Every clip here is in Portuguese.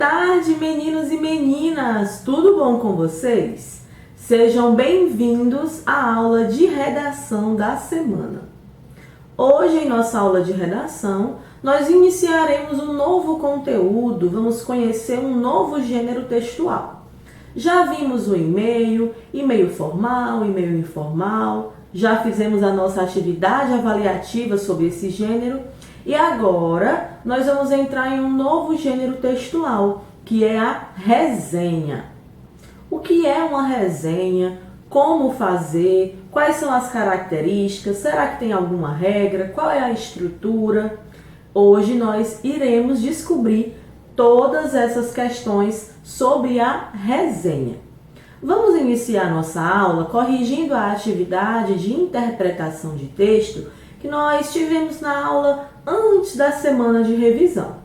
tarde, meninos e meninas! Tudo bom com vocês? Sejam bem-vindos à aula de redação da semana. Hoje, em nossa aula de redação, nós iniciaremos um novo conteúdo, vamos conhecer um novo gênero textual. Já vimos o e-mail formal, e-mail informal, já fizemos a nossa atividade avaliativa sobre esse gênero e agora nós vamos entrar em um novo gênero textual, que é a resenha. O que é uma resenha? Como fazer? Quais são as características? Será que tem alguma regra? Qual é a estrutura? Hoje nós iremos descobrir todas essas questões sobre a resenha. Vamos iniciar nossa aula corrigindo a atividade de interpretação de texto que nós tivemos na aula antes da semana de revisão.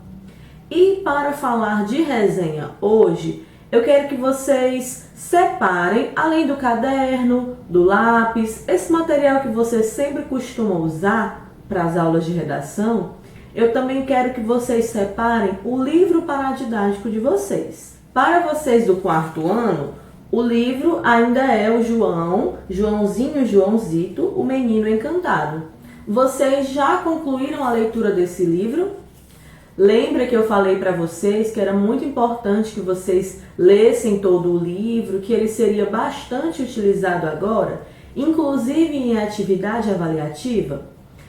E para falar de resenha hoje, eu quero que vocês separem, além do caderno, do lápis, esse material que vocês sempre costumam usar para as aulas de redação, eu também quero que vocês separem o livro paradidático de vocês. Para vocês do quarto ano, o livro ainda é o Joãozinho, Joãozito, o Menino Encantado. Vocês já concluíram a leitura desse livro? Lembra que eu falei para vocês que era muito importante que vocês lessem todo o livro, que ele seria bastante utilizado agora, inclusive em atividade avaliativa?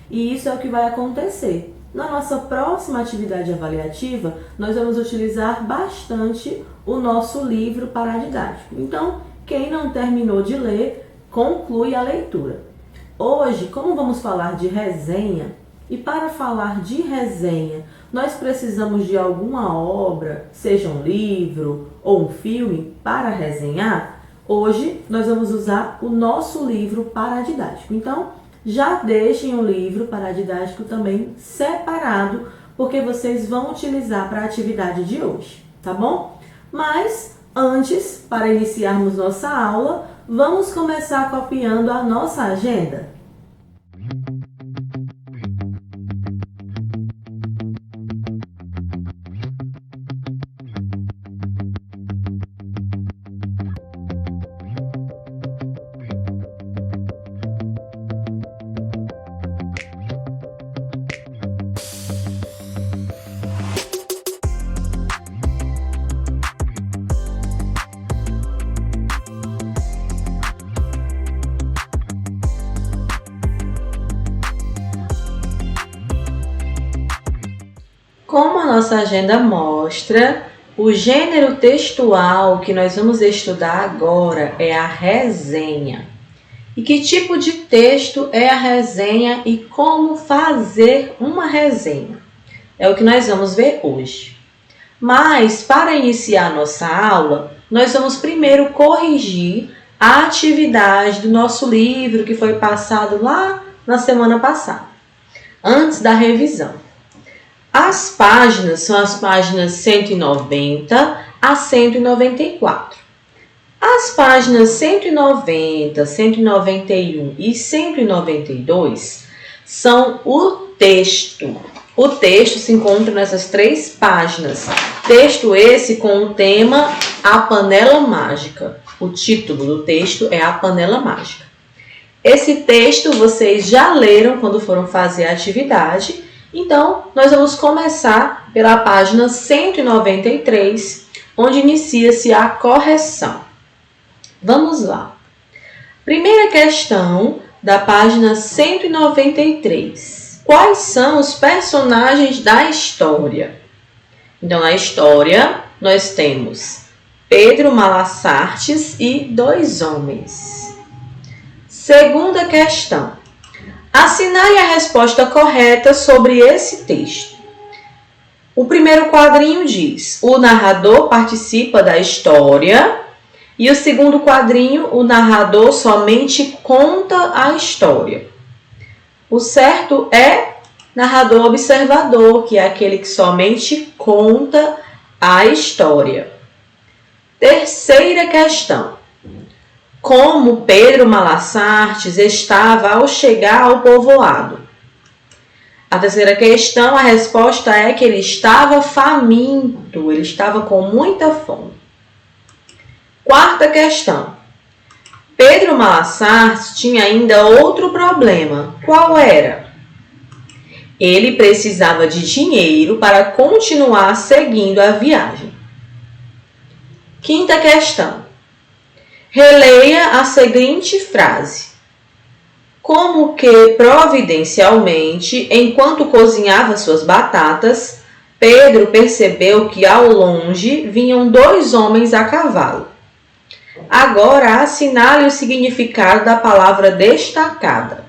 E isso é o que vai acontecer. Na nossa próxima atividade avaliativa, nós vamos utilizar bastante o nosso livro paradidático. Então, quem não terminou de ler, conclui a leitura. Hoje, como vamos falar de resenha, e para falar de resenha, nós precisamos de alguma obra, seja um livro ou um filme, para resenhar, hoje nós vamos usar o nosso livro paradidático. Então, já deixem o livro paradidático também separado, porque vocês vão utilizar para a atividade de hoje, tá bom? Mas, antes, para iniciarmos nossa aula, vamos começar copiando a nossa agenda. Como a nossa agenda mostra, o gênero textual que nós vamos estudar agora é a resenha. E que tipo de texto é a resenha e como fazer uma resenha? É o que nós vamos ver hoje. Mas, para iniciar nossa aula, nós vamos primeiro corrigir a atividade do nosso livro que foi passado lá na semana passada, antes da revisão. As páginas são as páginas 190 a 194. As páginas 190, 191 e 192 são o texto. O texto se encontra nessas três páginas. Texto esse com o tema A Panela Mágica. O título do texto é A Panela Mágica. Esse texto vocês já leram quando foram fazer a atividade. Então, nós vamos começar pela página 193, onde inicia-se a correção. Vamos lá. Primeira questão da página 193. Quais são os personagens da história? Então, na história, nós temos Pedro Malassartes e dois homens. Segunda questão. Assinale a resposta correta sobre esse texto. O primeiro quadrinho diz: o narrador participa da história. E o segundo quadrinho, o narrador somente conta a história. O certo é narrador observador, que é aquele que somente conta a história. Terceira questão. Como Pedro Malassartes estava ao chegar ao povoado? A terceira questão, a resposta é que ele estava faminto, ele estava com muita fome. Quarta questão. Pedro Malassarte tinha ainda outro problema. Qual era? Ele precisava de dinheiro para continuar seguindo a viagem. Quinta questão. Releia a seguinte frase. Como que, providencialmente, enquanto cozinhava suas batatas, Pedro percebeu que ao longe vinham 2 homens a cavalo. Agora, assinale o significado da palavra destacada.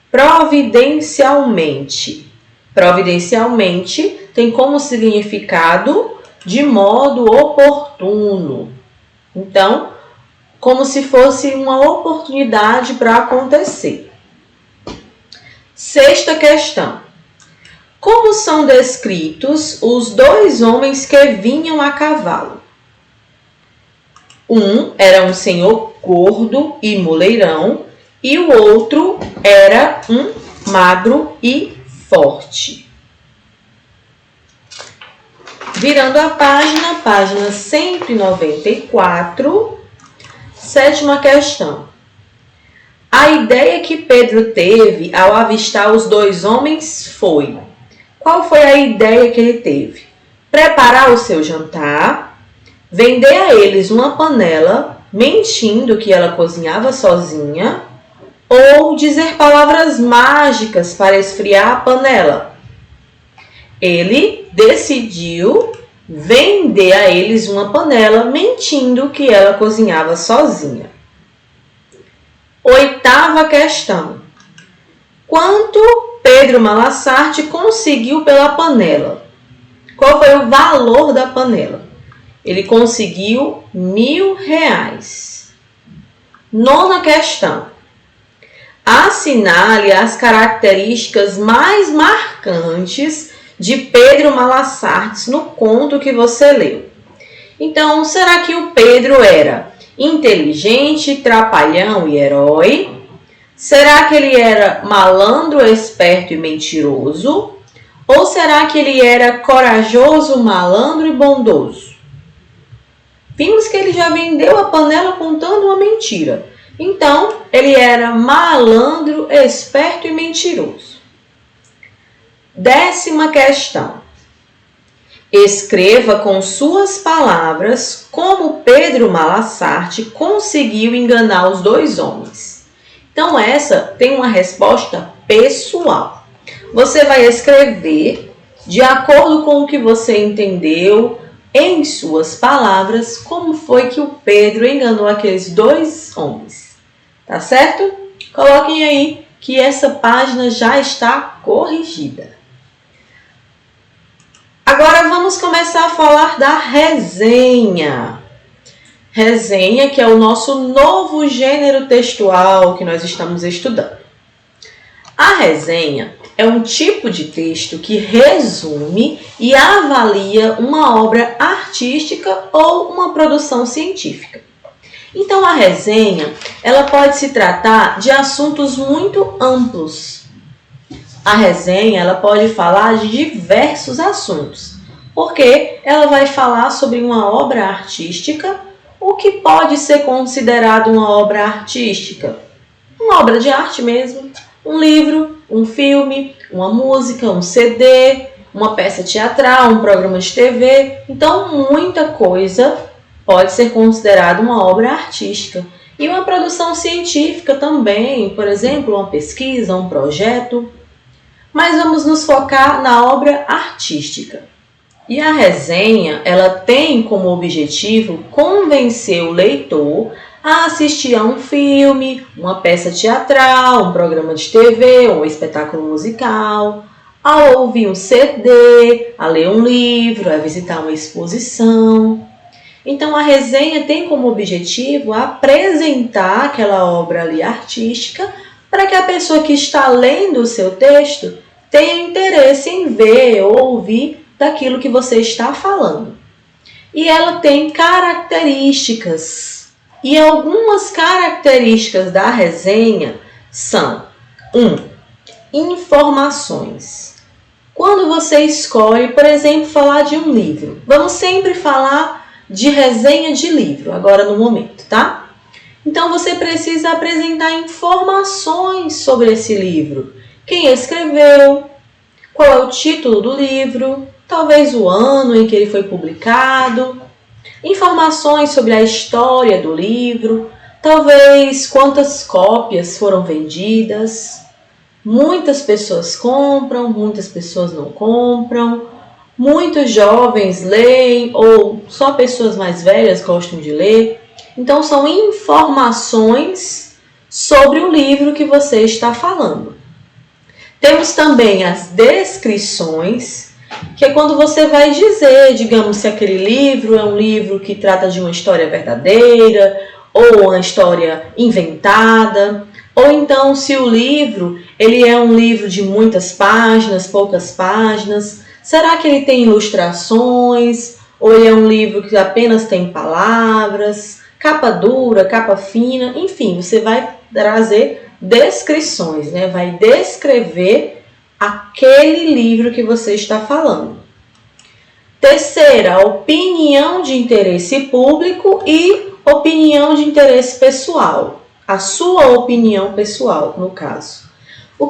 Providencialmente. Providencialmente tem como significado de modo oportuno. Então, como se fosse uma oportunidade para acontecer. Sexta questão. Como são descritos os 2 homens que vinham a cavalo? Um era um senhor gordo e moleirão, e o outro era um magro e forte. Virando a página 194, sétima questão. A ideia que Pedro teve ao avistar os 2 homens foi... Qual foi a ideia que ele teve? Preparar o seu jantar, vender a eles uma panela, mentindo que ela cozinhava sozinha, ou dizer palavras mágicas para esfriar a panela. Ele decidiu vender a eles uma panela, mentindo que ela cozinhava sozinha. Oitava questão. Quanto Pedro Malassarte conseguiu pela panela? Qual foi o valor da panela? Ele conseguiu R$1.000. Nona questão. Assinale as características mais marcantes de Pedro Malassarte no conto que você leu. Então, será que o Pedro era inteligente, trapalhão e herói? Será que ele era malandro, esperto e mentiroso? Ou será que ele era corajoso, malandro e bondoso? Vimos que ele já vendeu a panela contando uma mentira. Então, ele era malandro, esperto e mentiroso. 10ª questão. Escreva com suas palavras como Pedro Malassarte conseguiu enganar os 2 homens. Então, essa tem uma resposta pessoal. Você vai escrever de acordo com o que você entendeu, em suas palavras, como foi que o Pedro enganou aqueles 2 homens. Tá certo? Coloquem aí que essa página já está corrigida. Agora vamos começar a falar da resenha. Resenha, que é o nosso novo gênero textual que nós estamos estudando. A resenha é um tipo de texto que resume e avalia uma obra artística ou uma produção científica. Então, a resenha, ela pode se tratar de assuntos muito amplos. A resenha, ela pode falar de diversos assuntos, porque ela vai falar sobre uma obra artística, o que pode ser considerado uma obra artística. Uma obra de arte mesmo, um livro, um filme, uma música, um CD, uma peça teatral, um programa de TV. Então, muita coisa pode ser considerada uma obra artística. E uma produção científica também, por exemplo, uma pesquisa, um projeto. Mas vamos nos focar na obra artística. E a resenha, ela tem como objetivo convencer o leitor a assistir a um filme, uma peça teatral, um programa de TV, um espetáculo musical, a ouvir um CD, a ler um livro, a visitar uma exposição. Então, a resenha tem como objetivo apresentar aquela obra ali artística para que a pessoa que está lendo o seu texto tenha interesse em ver ou ouvir daquilo que você está falando. E ela tem características. E algumas características da resenha são: 1. informações. Quando você escolhe, por exemplo, falar de um livro, vamos sempre falar de resenha de livro, agora no momento, tá? Então você precisa apresentar informações sobre esse livro. Quem escreveu, qual é o título do livro, talvez o ano em que ele foi publicado, informações sobre a história do livro, talvez quantas cópias foram vendidas. Muitas pessoas compram, muitas pessoas não compram, muitos jovens leem ou só pessoas mais velhas gostam de ler. Então são informações sobre o livro que você está falando. Temos também as descrições, que é quando você vai dizer, digamos, se aquele livro é um livro que trata de uma história verdadeira ou uma história inventada. Ou então, se o livro ele é um livro de muitas páginas, poucas páginas, será que ele tem ilustrações? Ou ele é um livro que apenas tem palavras, capa dura, capa fina? Enfim, você vai trazer descrições, né? Vai descrever aquele livro que você está falando. Terceira, opinião de interesse público e opinião de interesse pessoal. A sua opinião pessoal, no caso. O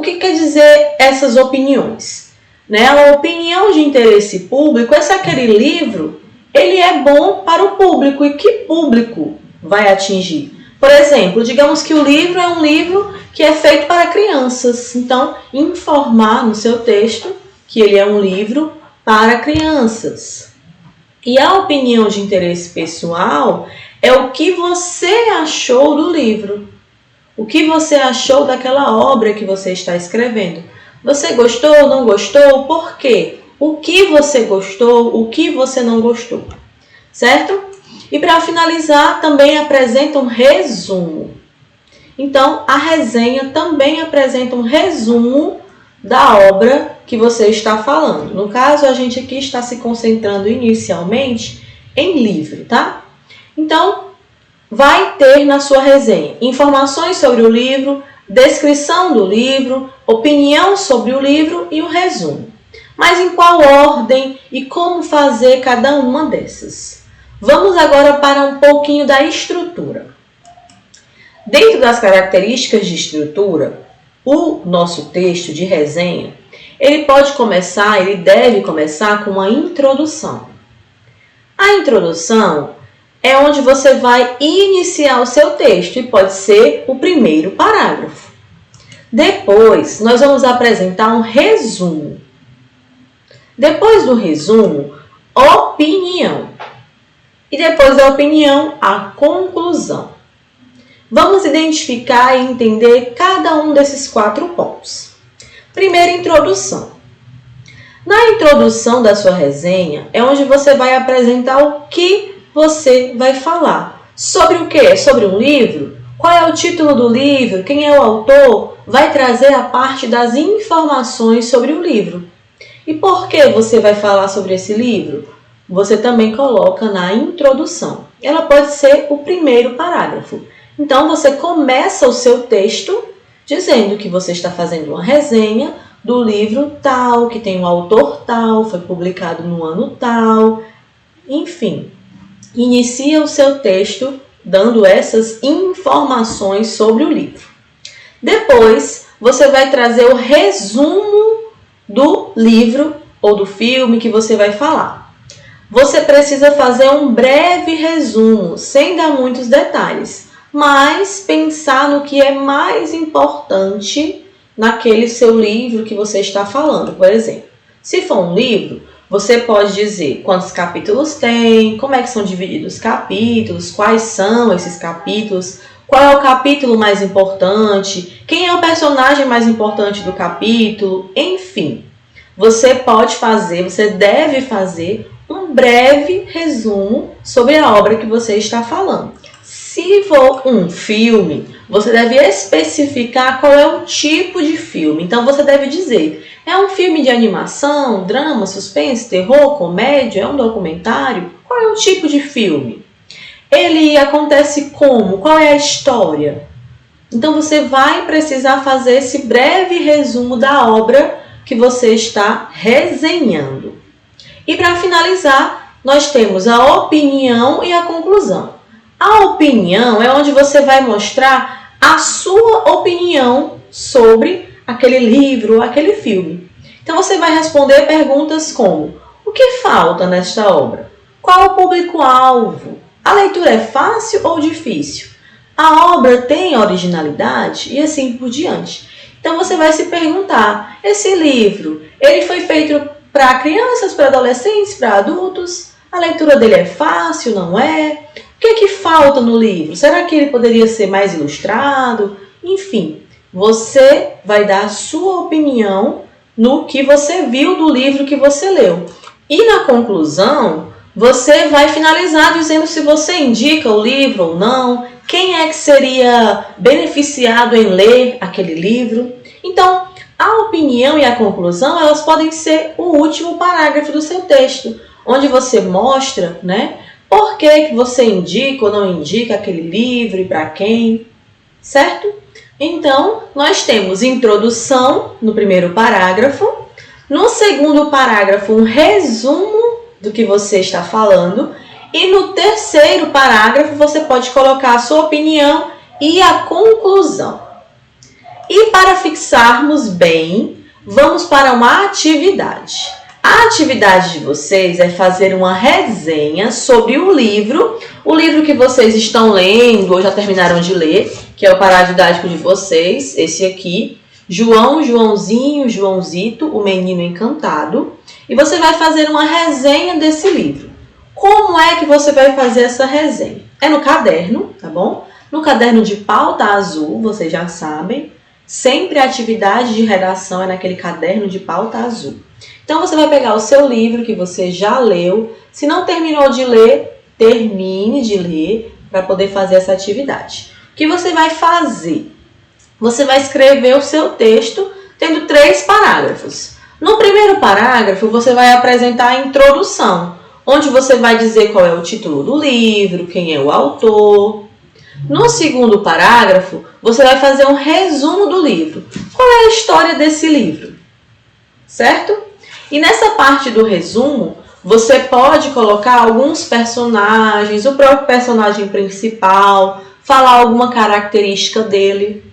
que quer dizer essas opiniões? Né? A opinião de interesse público é se aquele livro ele é bom para o público e que público vai atingir. Por exemplo, digamos que o livro é um livro que é feito para crianças. Então, informar no seu texto que ele é um livro para crianças. E a opinião de interesse pessoal é o que você achou do livro. O que você achou daquela obra que você está escrevendo. Você gostou, não gostou? Por quê? O que você gostou, o que você não gostou. Certo? E para finalizar, também apresenta um resumo. Então, a resenha também apresenta um resumo da obra que você está falando. No caso, a gente aqui está se concentrando inicialmente em livro, tá? Então, vai ter na sua resenha informações sobre o livro, descrição do livro, opinião sobre o livro e o resumo. Mas em qual ordem e como fazer cada uma dessas? Vamos agora para um pouquinho da estrutura. Dentro das características de estrutura, o nosso texto de resenha, ele deve começar com uma introdução. A introdução é onde você vai iniciar o seu texto e pode ser o primeiro parágrafo. Depois, nós vamos apresentar um resumo. Depois do resumo, opinião. E depois da opinião, a conclusão. Vamos identificar e entender cada um desses 4 pontos. Primeiro, introdução. Na introdução da sua resenha, é onde você vai apresentar o que você vai falar. Sobre o quê? Sobre um livro? Qual é o título do livro? Quem é o autor? Vai trazer a parte das informações sobre o livro. E por que você vai falar sobre esse livro? Você também coloca na introdução. Ela pode ser o primeiro parágrafo. Então, você começa o seu texto dizendo que você está fazendo uma resenha do livro tal, que tem um autor tal, foi publicado no ano tal. Enfim, inicia o seu texto dando essas informações sobre o livro. Depois, você vai trazer o resumo do livro ou do filme que você vai falar. Você precisa fazer um breve resumo, sem dar muitos detalhes, mas pensar no que é mais importante naquele seu livro que você está falando. Por exemplo, se for um livro, você pode dizer quantos capítulos tem, como é que são divididos os capítulos, quais são esses capítulos, qual é o capítulo mais importante, quem é o personagem mais importante do capítulo, enfim. Você deve fazer um breve resumo sobre a obra que você está falando. Se for um filme, você deve especificar qual é o tipo de filme. Então, você deve dizer, é um filme de animação, drama, suspense, terror, comédia, é um documentário? Qual é o tipo de filme? Ele acontece como? Qual é a história? Então você vai precisar fazer esse breve resumo da obra que você está resenhando. E para finalizar, nós temos a opinião e a conclusão. A opinião é onde você vai mostrar a sua opinião sobre aquele livro ou aquele filme. Então você vai responder perguntas como: o que falta nesta obra? Qual o público-alvo? A leitura é fácil ou difícil? A obra tem originalidade? E assim por diante. Então você vai se perguntar: esse livro, ele foi feito para crianças, para adolescentes, para adultos? A leitura dele é fácil, não é? O que é que falta no livro? Será que ele poderia ser mais ilustrado? Enfim, você vai dar a sua opinião no que você viu do livro que você leu. E na conclusão, você vai finalizar dizendo se você indica o livro ou não, quem é que seria beneficiado em ler aquele livro. Então, a opinião e a conclusão, elas podem ser o último parágrafo do seu texto, onde você mostra, por que você indica ou não indica aquele livro e para quem, certo? Então, nós temos introdução no primeiro parágrafo, no segundo parágrafo um resumo do que você está falando e no terceiro parágrafo você pode colocar a sua opinião e a conclusão. E para fixarmos bem, vamos para uma atividade. A atividade de vocês é fazer uma resenha sobre o livro que vocês estão lendo ou já terminaram de ler, que é o paradidático de vocês, esse aqui, João, Joãozinho, Joãozito, o Menino Encantado. E você vai fazer uma resenha desse livro. Como é que você vai fazer essa resenha? É no caderno, tá bom? No caderno de pauta azul, vocês já sabem. Sempre a atividade de redação é naquele caderno de pauta azul. Então, você vai pegar o seu livro que você já leu. Se não terminou de ler, termine de ler para poder fazer essa atividade. O que você vai fazer? Você vai escrever o seu texto tendo 3 parágrafos. No primeiro parágrafo, você vai apresentar a introdução, onde você vai dizer qual é o título do livro, quem é o autor. No segundo parágrafo, você vai fazer um resumo do livro. Qual é a história desse livro? Certo? E nessa parte do resumo, você pode colocar alguns personagens, o próprio personagem principal, falar alguma característica dele.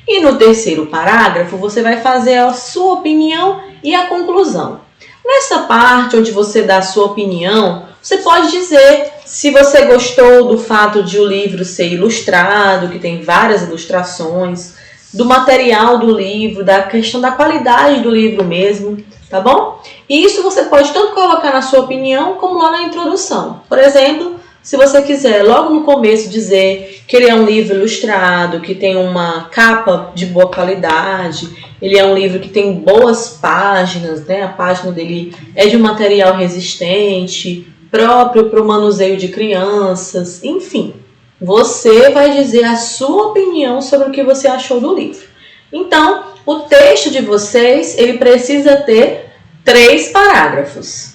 E no terceiro parágrafo, você vai fazer a sua opinião e a conclusão. Nessa parte onde você dá a sua opinião, você pode dizer se você gostou do fato de o livro ser ilustrado, que tem várias ilustrações, do material do livro, da questão da qualidade do livro mesmo, tá bom? E isso você pode tanto colocar na sua opinião como lá na introdução. Por exemplo, se você quiser logo no começo dizer que ele é um livro ilustrado, que tem uma capa de boa qualidade, ele é um livro que tem boas páginas, a página dele é de um material resistente, próprio para o manuseio de crianças, enfim. Você vai dizer a sua opinião sobre o que você achou do livro. Então, o texto de vocês, ele precisa ter 3 parágrafos.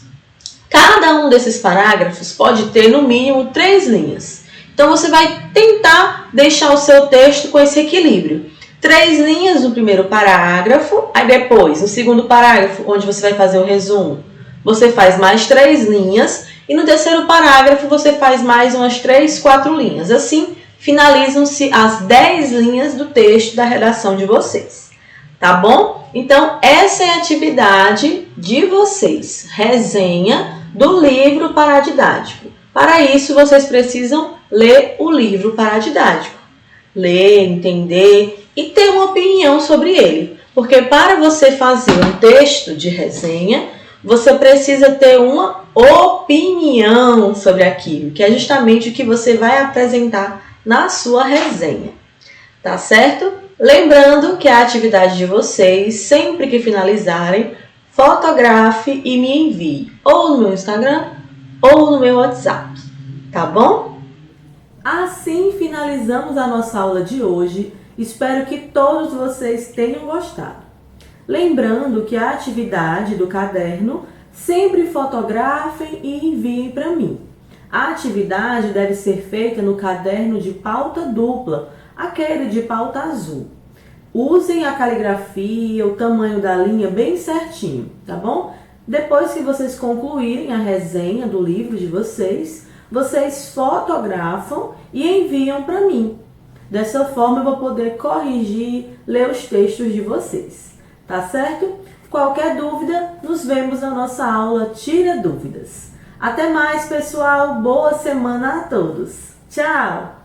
Cada um desses parágrafos pode ter no mínimo 3 linhas. Então, você vai tentar deixar o seu texto com esse equilíbrio. 3 linhas no primeiro parágrafo, aí depois, no segundo parágrafo, onde você vai fazer o resumo, você faz mais 3 linhas, e no terceiro parágrafo você faz mais umas 3, 4 linhas. Assim, finalizam-se as 10 linhas do texto da redação de vocês. Tá bom? Então, essa é a atividade de vocês. Resenha do livro paradidático. Para isso, vocês precisam ler o livro paradidático. Ler, entender e ter uma opinião sobre ele. Porque para você fazer um texto de resenha, você precisa ter uma opinião sobre aquilo, que é justamente o que você vai apresentar na sua resenha. Tá certo? Lembrando que a atividade de vocês, sempre que finalizarem, fotografe e me envie, ou no meu Instagram, ou no meu WhatsApp. Tá bom? Assim finalizamos a nossa aula de hoje. Espero que todos vocês tenham gostado. Lembrando que a atividade do caderno sempre fotografem e enviem para mim. A atividade deve ser feita no caderno de pauta dupla, aquele de pauta azul. Usem a caligrafia, o tamanho da linha bem certinho, tá bom? Depois que vocês concluírem a resenha do livro de vocês, vocês fotografam e enviam para mim. Dessa forma eu vou poder corrigir, ler os textos de vocês, tá certo? Qualquer dúvida, nos vemos na nossa aula Tira Dúvidas. Até mais, pessoal! Boa semana a todos! Tchau!